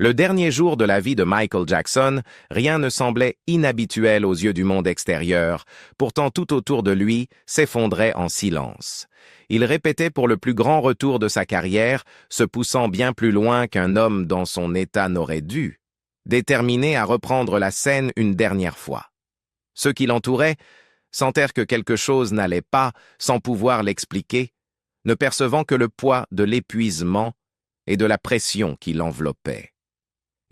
Le dernier jour de la vie de Michael Jackson, rien ne semblait inhabituel aux yeux du monde extérieur, pourtant tout autour de lui s'effondrait en silence. Il répétait pour le plus grand retour de sa carrière, se poussant bien plus loin qu'un homme dans son état n'aurait dû, déterminé à reprendre la scène une dernière fois. Ceux qui l'entouraient sentèrent que quelque chose n'allait pas, sans pouvoir l'expliquer, ne percevant que le poids de l'épuisement et de la pression qui l'enveloppait.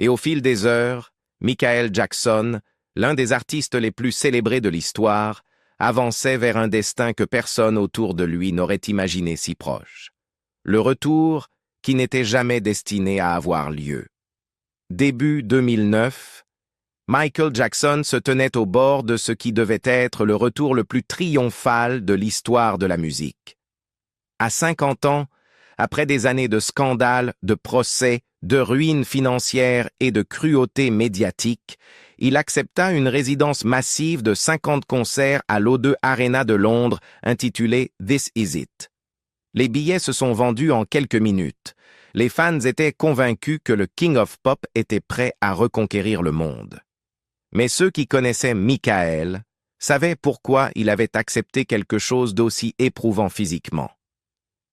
Et au fil des heures, Michael Jackson, l'un des artistes les plus célébrés de l'histoire, avançait vers un destin que personne autour de lui n'aurait imaginé si proche. Le retour qui n'était jamais destiné à avoir lieu. Début 2009, Michael Jackson se tenait au bord de ce qui devait être le retour le plus triomphal de l'histoire de la musique. À 50 ans, après des années de scandales, de procès, de ruines financières et de cruauté médiatique, il accepta une résidence massive de 50 concerts à l'O2 Arena de Londres intitulée « This Is It ». Les billets se sont vendus en quelques minutes. Les fans étaient convaincus que le King of Pop était prêt à reconquérir le monde. Mais ceux qui connaissaient Michael savaient pourquoi il avait accepté quelque chose d'aussi éprouvant physiquement.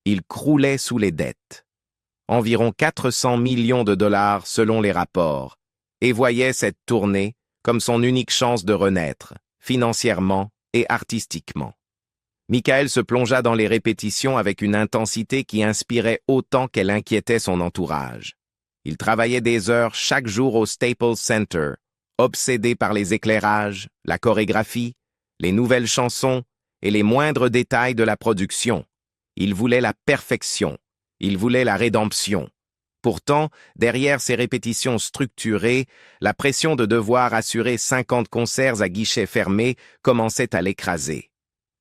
Il croulait sous les dettes, environ 400 millions de dollars selon les rapports, et voyait cette tournée comme son unique chance de renaître, financièrement et artistiquement. Michael se plongea dans les répétitions avec une intensité qui inspirait autant qu'elle inquiétait son entourage. Il travaillait des heures chaque jour au Staples Center, obsédé par les éclairages, la chorégraphie, les nouvelles chansons et les moindres détails de la production. Il voulait la perfection, il voulait la rédemption. Pourtant, derrière ces répétitions structurées, la pression de devoir assurer 50 concerts à guichets fermés commençait à l'écraser.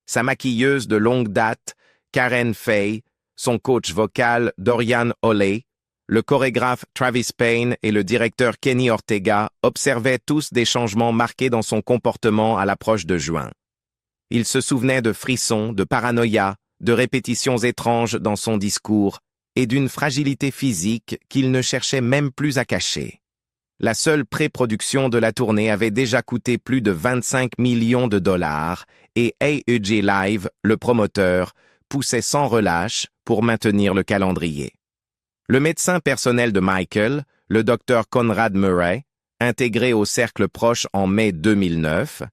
Sa maquilleuse de longue date, Karen Fay, son coach vocal Dorian Holley, le chorégraphe Travis Payne et le directeur Kenny Ortega observaient tous des changements marqués dans son comportement à l'approche de juin. Ils se souvenaient de frissons, de paranoïa, de répétitions étranges dans son discours et d'une fragilité physique qu'il ne cherchait même plus à cacher. La seule pré-production de la tournée avait déjà coûté plus de 25 millions de dollars et AEG Live, le promoteur, poussait sans relâche pour maintenir le calendrier. Le médecin personnel de Michael, le docteur Conrad Murray, intégré au cercle proche en mai 2009,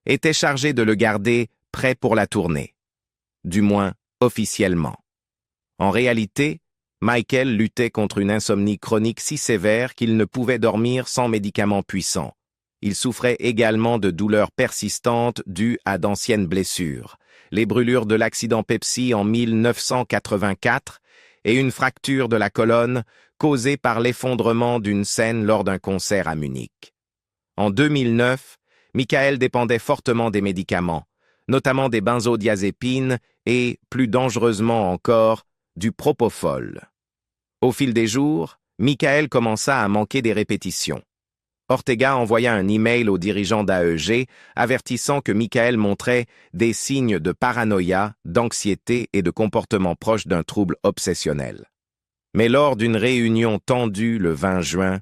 était chargé de le garder prêt pour la tournée. Du moins, officiellement. En réalité, Michael luttait contre une insomnie chronique si sévère qu'il ne pouvait dormir sans médicaments puissants. Il souffrait également de douleurs persistantes dues à d'anciennes blessures, les brûlures de l'accident Pepsi en 1984 et une fracture de la colonne causée par l'effondrement d'une scène lors d'un concert à Munich. En 2009, Michael dépendait fortement des médicaments, notamment des benzodiazépines et, plus dangereusement encore, du propofol. Au fil des jours, Michael commença à manquer des répétitions. Ortega envoya un email au dirigeant d'AEG avertissant que Michael montrait des signes de paranoïa, d'anxiété et de comportement proche d'un trouble obsessionnel. Mais lors d'une réunion tendue le 20 juin,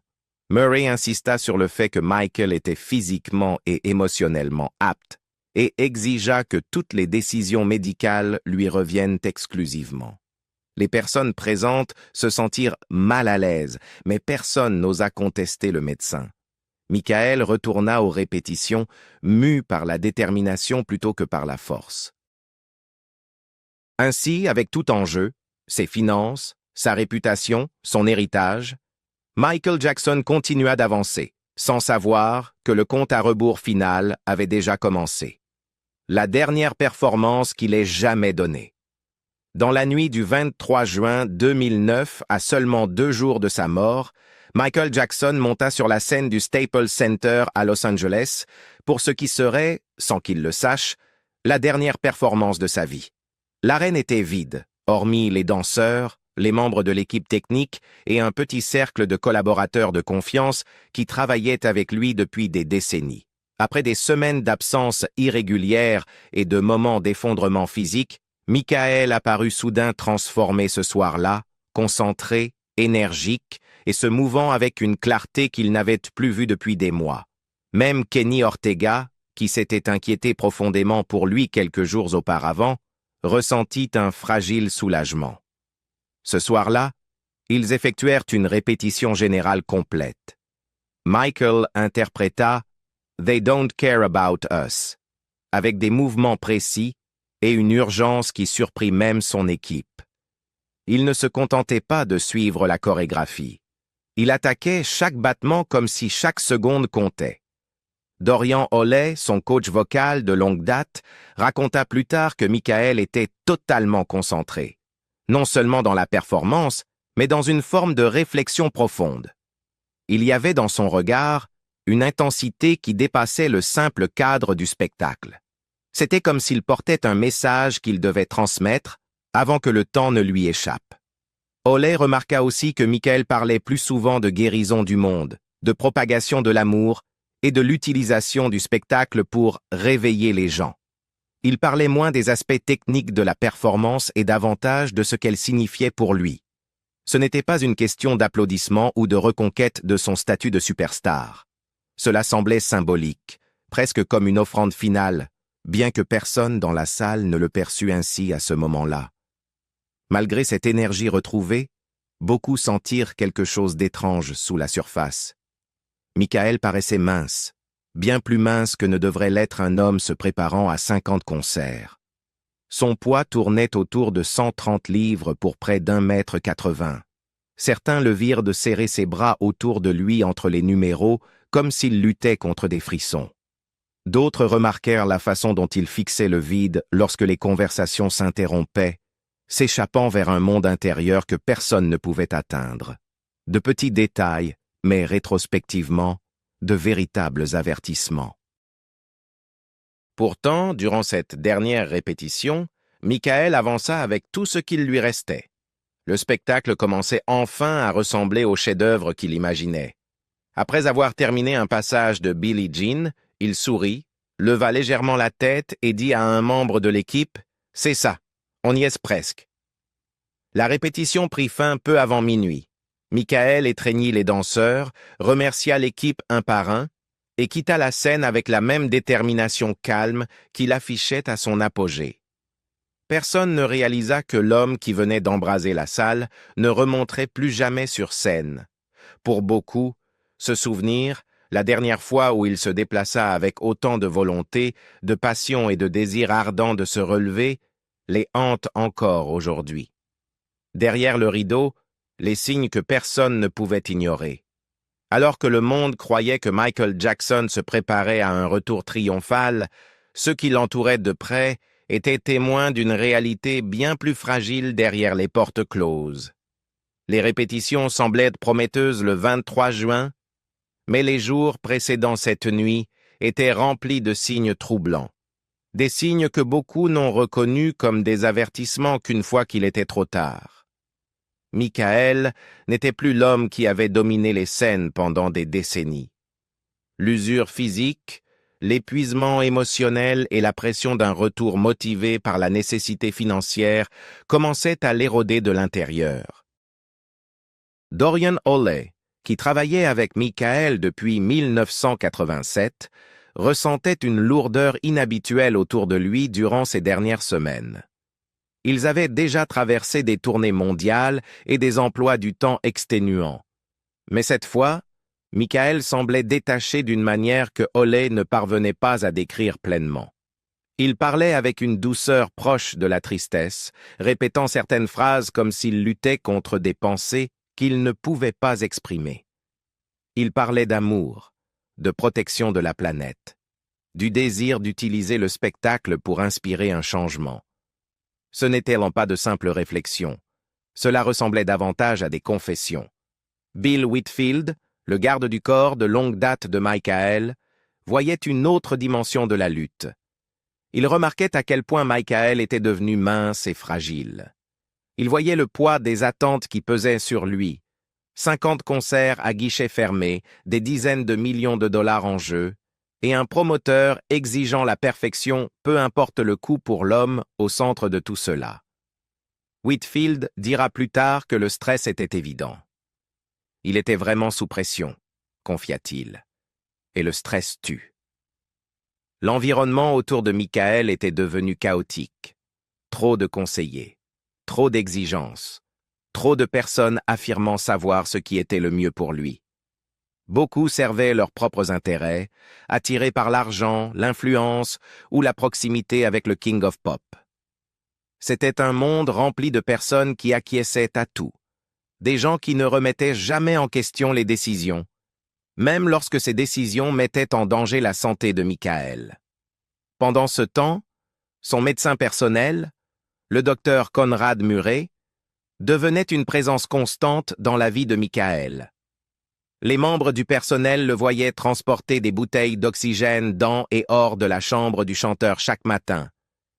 Murray insista sur le fait que Michael était physiquement et émotionnellement apte et exigea que toutes les décisions médicales lui reviennent exclusivement. Les personnes présentes se sentirent mal à l'aise, mais personne n'osa contester le médecin. Michael retourna aux répétitions, mu par la détermination plutôt que par la force. Ainsi, avec tout en jeu, ses finances, sa réputation, son héritage, Michael Jackson continua d'avancer, sans savoir que le compte à rebours final avait déjà commencé. La dernière performance qu'il ait jamais donnée. Dans la nuit du 23 juin 2009, à seulement 2 jours de sa mort, Michael Jackson monta sur la scène du Staples Center à Los Angeles pour ce qui serait, sans qu'il le sache, la dernière performance de sa vie. L'arène était vide, hormis les danseurs, les membres de l'équipe technique et un petit cercle de collaborateurs de confiance qui travaillaient avec lui depuis des décennies. Après des semaines d'absence irrégulière et de moments d'effondrement physique, Michael apparut soudain transformé ce soir-là, concentré, énergique et se mouvant avec une clarté qu'il n'avait plus vue depuis des mois. Même Kenny Ortega, qui s'était inquiété profondément pour lui quelques jours auparavant, ressentit un fragile soulagement. Ce soir-là, ils effectuèrent une répétition générale complète. Michael interpréta « They don't care about us » avec des mouvements précis et une urgence qui surprit même son équipe. Il ne se contentait pas de suivre la chorégraphie. Il attaquait chaque battement comme si chaque seconde comptait. Dorian Holley, son coach vocal de longue date, raconta plus tard que Michael était totalement concentré, non seulement dans la performance, mais dans une forme de réflexion profonde. Il y avait dans son regard une intensité qui dépassait le simple cadre du spectacle. C'était comme s'il portait un message qu'il devait transmettre avant que le temps ne lui échappe. Holley remarqua aussi que Michael parlait plus souvent de guérison du monde, de propagation de l'amour et de l'utilisation du spectacle pour réveiller les gens. Il parlait moins des aspects techniques de la performance et davantage de ce qu'elle signifiait pour lui. Ce n'était pas une question d'applaudissement ou de reconquête de son statut de superstar. Cela semblait symbolique, presque comme une offrande finale, bien que personne dans la salle ne le perçût ainsi à ce moment-là. Malgré cette énergie retrouvée, beaucoup sentirent quelque chose d'étrange sous la surface. Michael paraissait mince, bien plus mince que ne devrait l'être un homme se préparant à 50 concerts. Son poids tournait autour de 130 livres pour près d'1,80 m. Certains le virent de serrer ses bras autour de lui entre les numéros, comme s'il luttait contre des frissons. D'autres remarquèrent la façon dont il fixait le vide lorsque les conversations s'interrompaient, s'échappant vers un monde intérieur que personne ne pouvait atteindre. De petits détails, mais rétrospectivement, de véritables avertissements. Pourtant, durant cette dernière répétition, Michael avança avec tout ce qu'il lui restait. Le spectacle commençait enfin à ressembler au chef-d'œuvre qu'il imaginait. Après avoir terminé un passage de Billie Jean, il sourit, leva légèrement la tête et dit à un membre de l'équipe « C'est ça, on y est presque ». La répétition prit fin peu avant minuit. Michael étreignit les danseurs, remercia l'équipe un par un et quitta la scène avec la même détermination calme qu'il affichait à son apogée. Personne ne réalisa que l'homme qui venait d'embraser la salle ne remonterait plus jamais sur scène. Pour beaucoup, ce souvenir, la dernière fois où il se déplaça avec autant de volonté, de passion et de désir ardent de se relever, les hante encore aujourd'hui. Derrière le rideau, les signes que personne ne pouvait ignorer. Alors que le monde croyait que Michael Jackson se préparait à un retour triomphal, ceux qui l'entouraient de près étaient témoins d'une réalité bien plus fragile derrière les portes closes. Les répétitions semblaient être prometteuses le 23 juin, mais les jours précédant cette nuit étaient remplis de signes troublants. Des signes que beaucoup n'ont reconnus comme des avertissements qu'une fois qu'il était trop tard. Michael n'était plus l'homme qui avait dominé les scènes pendant des décennies. L'usure physique, l'épuisement émotionnel et la pression d'un retour motivé par la nécessité financière commençaient à l'éroder de l'intérieur. Dorian Holley, qui travaillait avec Michael depuis 1987, ressentait une lourdeur inhabituelle autour de lui durant ces dernières semaines. Ils avaient déjà traversé des tournées mondiales et des emplois du temps exténuants. Mais cette fois, Michael semblait détaché d'une manière que Holley ne parvenait pas à décrire pleinement. Il parlait avec une douceur proche de la tristesse, répétant certaines phrases comme s'il luttait contre des pensées qu'il ne pouvait pas exprimer. Il parlait d'amour, de protection de la planète, du désir d'utiliser le spectacle pour inspirer un changement. Ce n'était pas de simples réflexions. Cela ressemblait davantage à des confessions. Bill Whitfield, le garde du corps de longue date de Michael, voyait une autre dimension de la lutte. Il remarquait à quel point Michael était devenu mince et fragile. Il voyait le poids des attentes qui pesaient sur lui. 50 concerts à guichet fermé, des dizaines de millions de dollars en jeu, et un promoteur exigeant la perfection, peu importe le coût pour l'homme, au centre de tout cela. Whitfield dira plus tard que le stress était évident. Il était vraiment sous pression, confia-t-il. Et le stress tue. L'environnement autour de Michael était devenu chaotique. Trop de conseillers, trop d'exigences, trop de personnes affirmant savoir ce qui était le mieux pour lui. Beaucoup servaient leurs propres intérêts, attirés par l'argent, l'influence ou la proximité avec le King of Pop. C'était un monde rempli de personnes qui acquiesçaient à tout, des gens qui ne remettaient jamais en question les décisions, même lorsque ces décisions mettaient en danger la santé de Michael. Pendant ce temps, son médecin personnel, le docteur Conrad Murray, devenait une présence constante dans la vie de Michael. Les membres du personnel le voyaient transporter des bouteilles d'oxygène dans et hors de la chambre du chanteur chaque matin.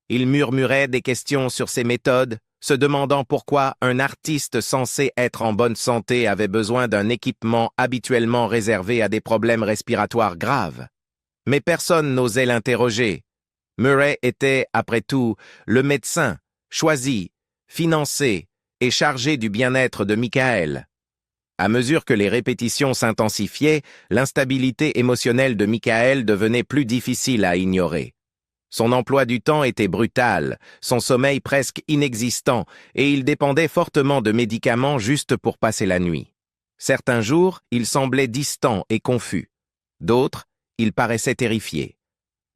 Il murmurait des questions sur ses méthodes, se demandant pourquoi un artiste censé être en bonne santé avait besoin d'un équipement habituellement réservé à des problèmes respiratoires graves. Mais personne n'osait l'interroger. Murray était, après tout, le médecin, choisi, financé et chargé du bien-être de Michael. À mesure que les répétitions s'intensifiaient, l'instabilité émotionnelle de Michael devenait plus difficile à ignorer. Son emploi du temps était brutal, son sommeil presque inexistant, et il dépendait fortement de médicaments juste pour passer la nuit. Certains jours, il semblait distant et confus. D'autres, il paraissait terrifié.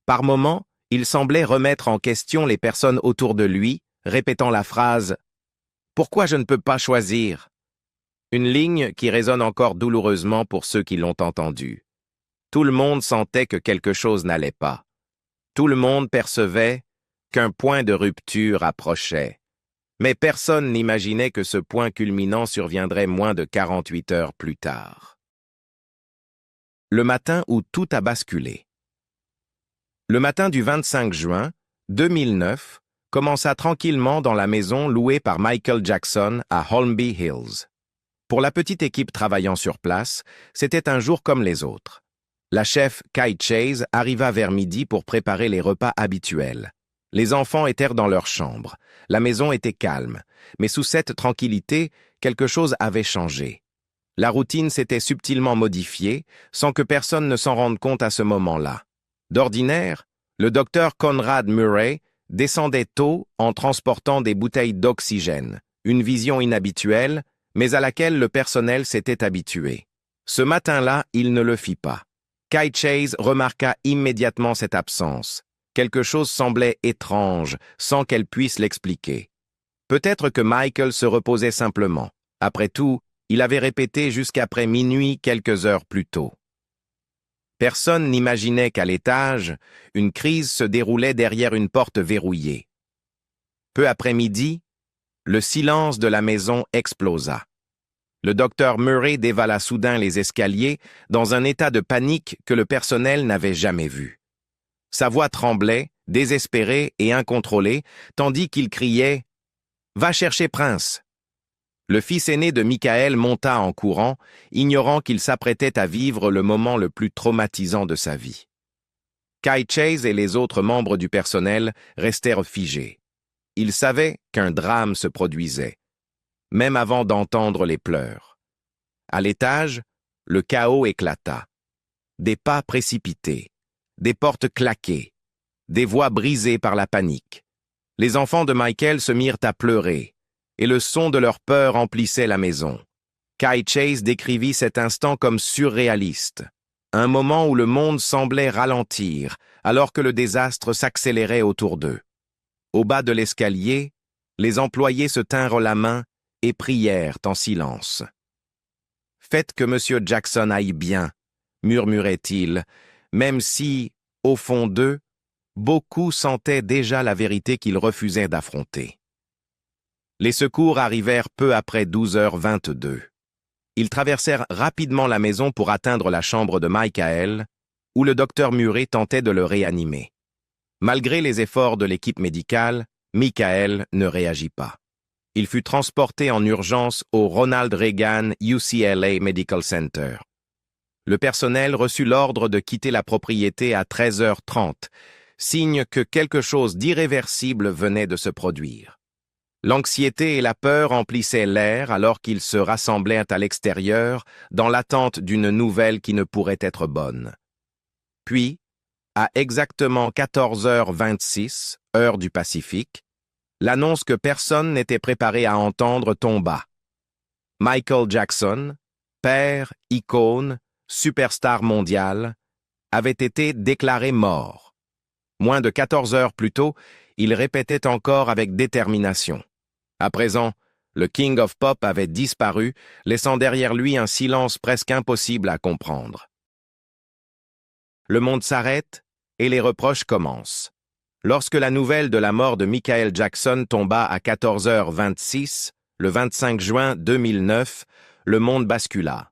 Par moments, il semblait remettre en question les personnes autour de lui, répétant la phrase « Pourquoi je ne peux pas choisir ?» Une ligne qui résonne encore douloureusement pour ceux qui l'ont entendue. Tout le monde sentait que quelque chose n'allait pas. Tout le monde percevait qu'un point de rupture approchait. Mais personne n'imaginait que ce point culminant surviendrait moins de 48 heures plus tard. Le matin où tout a basculé. Le matin du 25 juin 2009 commença tranquillement dans la maison louée par Michael Jackson à Holmby Hills. Pour la petite équipe travaillant sur place, c'était un jour comme les autres. La chef Kye Chase arriva vers midi pour préparer les repas habituels. Les enfants étaient dans leur chambre. La maison était calme, mais sous cette tranquillité, quelque chose avait changé. La routine s'était subtilement modifiée, sans que personne ne s'en rende compte à ce moment-là. D'ordinaire, le docteur Conrad Murray descendait tôt en transportant des bouteilles d'oxygène, une vision inhabituelle, mais à laquelle le personnel s'était habitué. Ce matin-là, il ne le fit pas. Kye Chase remarqua immédiatement cette absence. Quelque chose semblait étrange, sans qu'elle puisse l'expliquer. Peut-être que Michael se reposait simplement. Après tout, il avait répété jusqu'après minuit quelques heures plus tôt. Personne n'imaginait qu'à l'étage, une crise se déroulait derrière une porte verrouillée. Peu après midi, le silence de la maison explosa. Le docteur Murray dévala soudain les escaliers dans un état de panique que le personnel n'avait jamais vu. Sa voix tremblait, désespérée et incontrôlée, tandis qu'il criait « Va chercher Prince !» Le fils aîné de Michael monta en courant, ignorant qu'il s'apprêtait à vivre le moment le plus traumatisant de sa vie. Kye Chase et les autres membres du personnel restèrent figés. Ils savaient qu'un drame se produisait, même avant d'entendre les pleurs. À l'étage, le chaos éclata. Des pas précipités, des portes claquées, des voix brisées par la panique. Les enfants de Michael se mirent à pleurer, et le son de leur peur emplissait la maison. Kye Chase décrivit cet instant comme surréaliste, un moment où le monde semblait ralentir, alors que le désastre s'accélérait autour d'eux. Au bas de l'escalier, les employés se tinrent la main et prièrent en silence. « Faites que M. Jackson aille bien », murmurait-il, même si, au fond d'eux, beaucoup sentaient déjà la vérité qu'ils refusaient d'affronter. Les secours arrivèrent peu après 12h22. Ils traversèrent rapidement la maison pour atteindre la chambre de Michael, où le docteur Murray tentait de le réanimer. Malgré les efforts de l'équipe médicale, Michael ne réagit pas. Il fut transporté en urgence au Ronald Reagan UCLA Medical Center. Le personnel reçut l'ordre de quitter la propriété à 13h30, signe que quelque chose d'irréversible venait de se produire. L'anxiété et la peur emplissaient l'air alors qu'ils se rassemblaient à l'extérieur dans l'attente d'une nouvelle qui ne pourrait être bonne. Puis, à exactement 14h26, heure du Pacifique, l'annonce que personne n'était préparé à entendre tomba. Michael Jackson, père, icône, superstar mondial, avait été déclaré mort. Moins de 14 heures plus tôt, il répétait encore avec détermination. À présent, le King of Pop avait disparu, laissant derrière lui un silence presque impossible à comprendre. Le monde s'arrête et les reproches commencent. Lorsque la nouvelle de la mort de Michael Jackson tomba à 14h26, le 25 juin 2009, le monde bascula.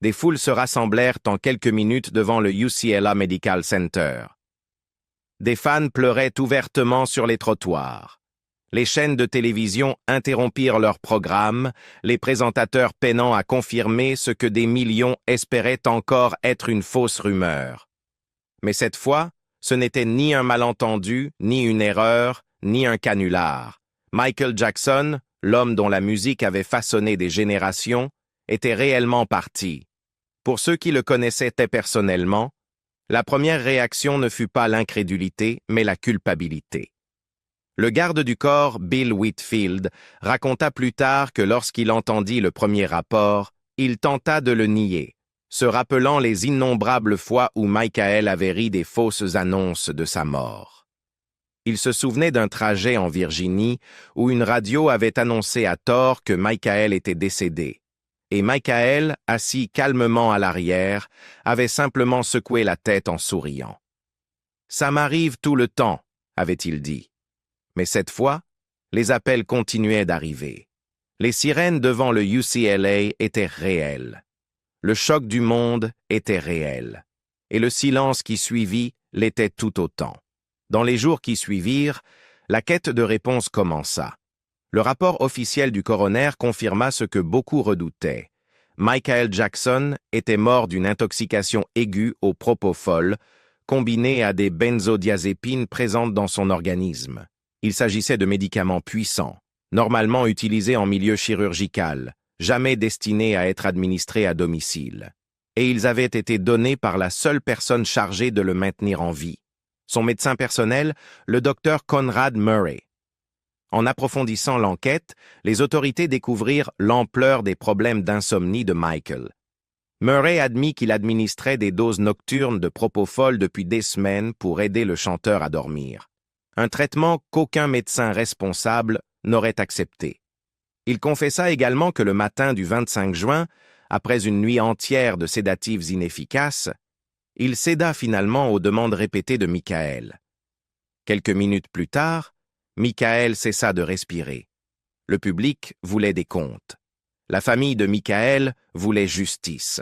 Des foules se rassemblèrent en quelques minutes devant le UCLA Medical Center. Des fans pleuraient ouvertement sur les trottoirs. Les chaînes de télévision interrompirent leurs programmes, les présentateurs peinant à confirmer ce que des millions espéraient encore être une fausse rumeur. Mais cette fois, ce n'était ni un malentendu, ni une erreur, ni un canular. Michael Jackson, l'homme dont la musique avait façonné des générations, était réellement parti. Pour ceux qui le connaissaient personnellement, la première réaction ne fut pas l'incrédulité, mais la culpabilité. Le garde du corps, Bill Whitfield, raconta plus tard que lorsqu'il entendit le premier rapport, il tenta de le nier, se rappelant les innombrables fois où Michael avait ri des fausses annonces de sa mort. Il se souvenait d'un trajet en Virginie où une radio avait annoncé à tort que Michael était décédé. Et Michael, assis calmement à l'arrière, avait simplement secoué la tête en souriant. « Ça m'arrive tout le temps », avait-il dit. Mais cette fois, les appels continuaient d'arriver. Les sirènes devant le UCLA étaient réelles. Le choc du monde était réel. Et le silence qui suivit l'était tout autant. Dans les jours qui suivirent, la quête de réponse commença. Le rapport officiel du coroner confirma ce que beaucoup redoutaient. Michael Jackson était mort d'une intoxication aiguë au propofol, combinée à des benzodiazépines présentes dans son organisme. Il s'agissait de médicaments puissants, normalement utilisés en milieu chirurgical, jamais destinés à être administrés à domicile. Et ils avaient été donnés par la seule personne chargée de le maintenir en vie, son médecin personnel, le docteur Conrad Murray. En approfondissant l'enquête, les autorités découvrirent l'ampleur des problèmes d'insomnie de Michael. Murray admit qu'il administrait des doses nocturnes de propofol depuis des semaines pour aider le chanteur à dormir. Un traitement qu'aucun médecin responsable n'aurait accepté. Il confessa également que le matin du 25 juin, après une nuit entière de sédatifs inefficaces, il céda finalement aux demandes répétées de Michael. Quelques minutes plus tard, Michael cessa de respirer. Le public voulait des comptes. La famille de Michael voulait justice.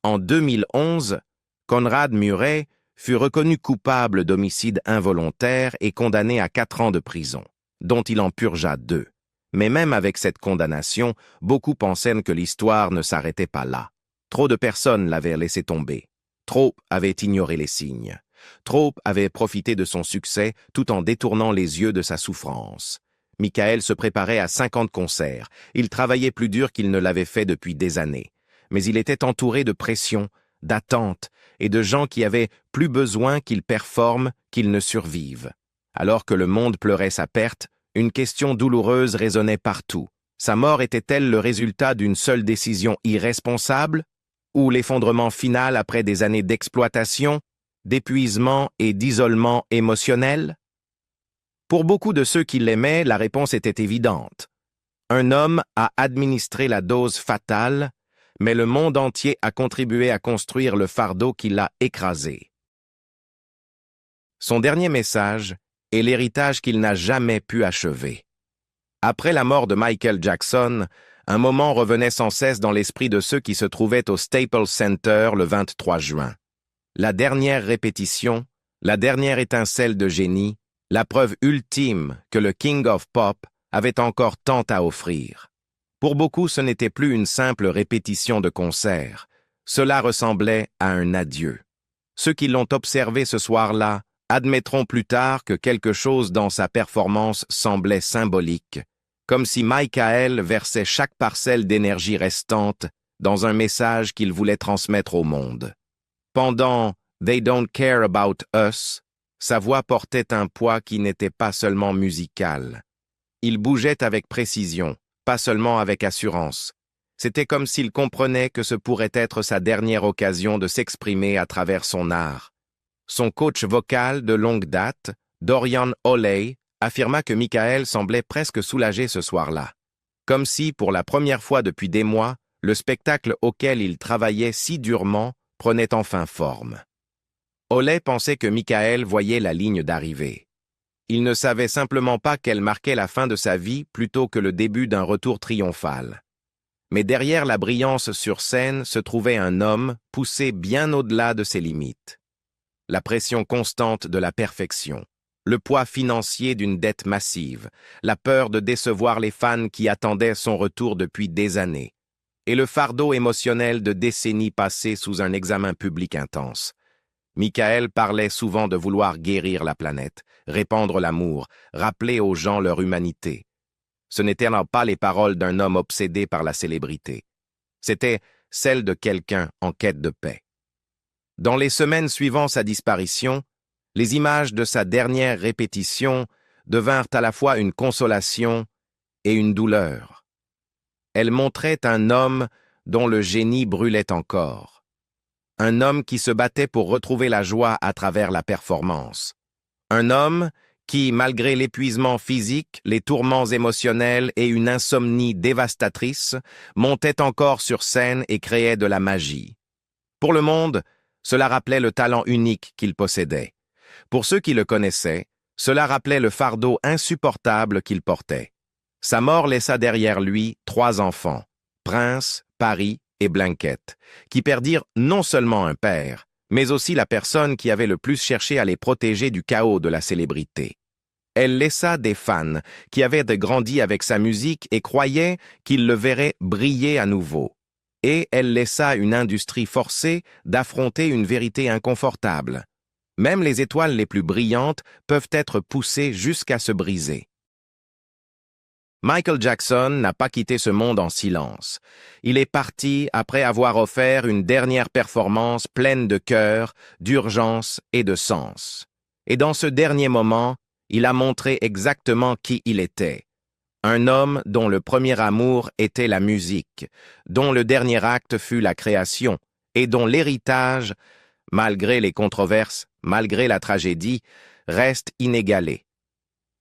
En 2011, Conrad Murray fut reconnu coupable d'homicide involontaire et condamné à 4 ans de prison, dont il en purgea 2. Mais même avec cette condamnation, beaucoup pensaient que l'histoire ne s'arrêtait pas là. Trop de personnes l'avaient laissé tomber. Trop avaient ignoré les signes. Trop avaient profité de son succès tout en détournant les yeux de sa souffrance. Michael se préparait à 50 concerts. Il travaillait plus dur qu'il ne l'avait fait depuis des années. Mais il était entouré de pression, d'attentes et de gens qui avaient plus besoin qu'il performe qu'il ne survive. Alors que le monde pleurait sa perte, une question douloureuse résonnait partout. Sa mort était-elle le résultat d'une seule décision irresponsable? Ou l'effondrement final après des années d'exploitation, d'épuisement et d'isolement émotionnel? Pour beaucoup de ceux qui l'aimaient, la réponse était évidente. Un homme a administré la dose fatale, mais le monde entier a contribué à construire le fardeau qui l'a écrasé. Son dernier message est l'héritage qu'il n'a jamais pu achever. Après la mort de Michael Jackson, un moment revenait sans cesse dans l'esprit de ceux qui se trouvaient au Staples Center le 23 juin. La dernière répétition, la dernière étincelle de génie, la preuve ultime que le King of Pop avait encore tant à offrir. Pour beaucoup, ce n'était plus une simple répétition de concert. Cela ressemblait à un adieu. Ceux qui l'ont observé ce soir-là admettront plus tard que quelque chose dans sa performance semblait symbolique, comme si Michael versait chaque parcelle d'énergie restante dans un message qu'il voulait transmettre au monde. Pendant They Don't Care About Us, sa voix portait un poids qui n'était pas seulement musical. Il bougeait avec précision, pas seulement avec assurance. C'était comme s'il comprenait que ce pourrait être sa dernière occasion de s'exprimer à travers son art. Son coach vocal de longue date, Dorian Holley, affirma que Michael semblait presque soulagé ce soir-là. Comme si, pour la première fois depuis des mois, le spectacle auquel il travaillait si durement prenait enfin forme. Holley pensait que Michael voyait la ligne d'arrivée. Il ne savait simplement pas qu'elle marquait la fin de sa vie plutôt que le début d'un retour triomphal. Mais derrière la brillance sur scène se trouvait un homme poussé bien au-delà de ses limites. La pression constante de la perfection, le poids financier d'une dette massive, la peur de décevoir les fans qui attendaient son retour depuis des années, et le fardeau émotionnel de décennies passées sous un examen public intense. Michael parlait souvent de vouloir guérir la planète, répandre l'amour, rappeler aux gens leur humanité. Ce n'étaient alors pas les paroles d'un homme obsédé par la célébrité. C'était celle de quelqu'un en quête de paix. Dans les semaines suivant sa disparition, les images de sa dernière répétition devinrent à la fois une consolation et une douleur. Elles montraient un homme dont le génie brûlait encore. Un homme qui se battait pour retrouver la joie à travers la performance. Un homme qui, malgré l'épuisement physique, les tourments émotionnels et une insomnie dévastatrice, montait encore sur scène et créait de la magie. Pour le monde, cela rappelait le talent unique qu'il possédait. Pour ceux qui le connaissaient, cela rappelait le fardeau insupportable qu'il portait. Sa mort laissa derrière lui 3 enfants, Prince, Paris et Blanquette, qui perdirent non seulement un père, mais aussi la personne qui avait le plus cherché à les protéger du chaos de la célébrité. Elle laissa des fans qui avaient grandi avec sa musique et croyaient qu'ils le verraient briller à nouveau. Et elle laissa une industrie forcée d'affronter une vérité inconfortable. Même les étoiles les plus brillantes peuvent être poussées jusqu'à se briser. Michael Jackson n'a pas quitté ce monde en silence. Il est parti après avoir offert une dernière performance pleine de cœur, d'urgence et de sens. Et dans ce dernier moment, il a montré exactement qui il était. Un homme dont le premier amour était la musique, dont le dernier acte fut la création, et dont l'héritage, malgré les controverses, malgré la tragédie, reste inégalé.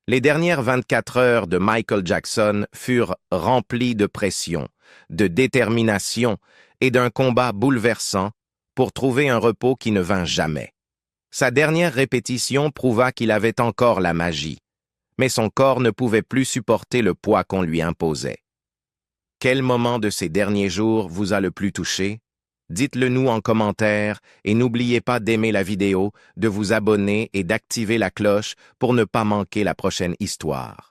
Les dernières 24 heures de Michael Jackson furent remplies de pression, de détermination et d'un combat bouleversant pour trouver un repos qui ne vint jamais. Sa dernière répétition prouva qu'il avait encore la magie, mais son corps ne pouvait plus supporter le poids qu'on lui imposait. Quel moment de ces derniers jours vous a le plus touché? Dites-le nous en commentaire et n'oubliez pas d'aimer la vidéo, de vous abonner et d'activer la cloche pour ne pas manquer la prochaine histoire.